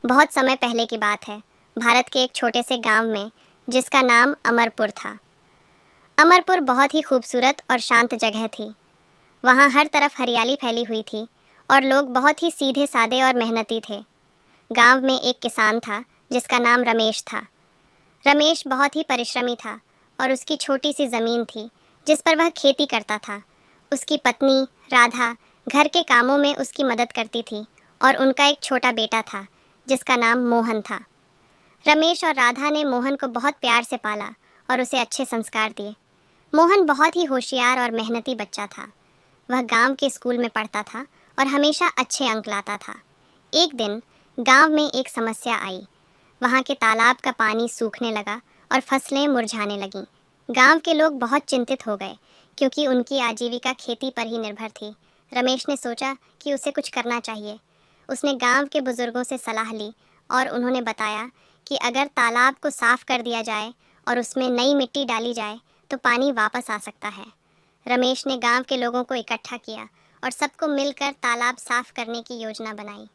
बहुत समय पहले की बात है। भारत के एक छोटे से गांव में, जिसका नाम अमरपुर था। अमरपुर बहुत ही खूबसूरत और शांत जगह थी। वहाँ हर तरफ हरियाली फैली हुई थी और लोग बहुत ही सीधे सादे और मेहनती थे। गांव में एक किसान था जिसका नाम रमेश था। रमेश बहुत ही परिश्रमी था और उसकी छोटी सी ज़मीन थी जिस पर वह खेती करता था। उसकी पत्नी राधा घर के कामों में उसकी मदद करती थी और उनका एक छोटा बेटा था जिसका नाम मोहन था। रमेश और राधा ने मोहन को बहुत प्यार से पाला और उसे अच्छे संस्कार दिए। मोहन बहुत ही होशियार और मेहनती बच्चा था। वह गांव के स्कूल में पढ़ता था और हमेशा अच्छे अंक लाता था। एक दिन गांव में एक समस्या आई। वहां के तालाब का पानी सूखने लगा और फसलें मुरझाने लगीं। गांव के लोग बहुत चिंतित हो गए क्योंकि उनकी आजीविका खेती पर ही निर्भर थी। रमेश ने सोचा कि उसे कुछ करना चाहिए। उसने गांव के बुजुर्गों से सलाह ली और उन्होंने बताया कि अगर तालाब को साफ कर दिया जाए और उसमें नई मिट्टी डाली जाए तो पानी वापस आ सकता है। रमेश ने गांव के लोगों को इकट्ठा किया और सबको मिलकर तालाब साफ करने की योजना बनाई।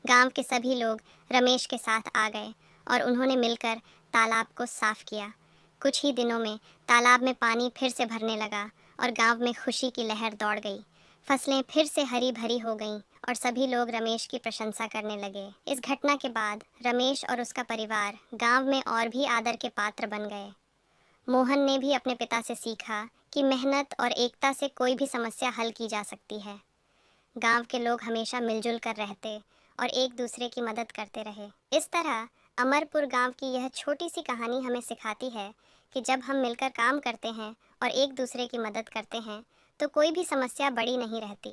गांव के सभी लोग रमेश के साथ आ गए और उन्होंने मिलकर तालाब को साफ किया। कुछ ही दिनों में तालाब में पानी फिर से भरने लगा और गांव में खुशी की लहर दौड़ गई। फसलें फिर से हरी भरी हो गईं और सभी लोग रमेश की प्रशंसा करने लगे। इस घटना के बाद रमेश और उसका परिवार गांव में और भी आदर के पात्र बन गए। मोहन ने भी अपने पिता से सीखा कि मेहनत और एकता से कोई भी समस्या हल की जा सकती है। गांव के लोग हमेशा मिलजुल कर रहते और एक दूसरे की मदद करते रहे। इस तरह अमरपुर गांव की यह छोटी सी कहानी हमें सिखाती है कि जब हम मिलकर काम करते हैं और एक दूसरे की मदद करते हैं तो कोई भी समस्या बड़ी नहीं रहती।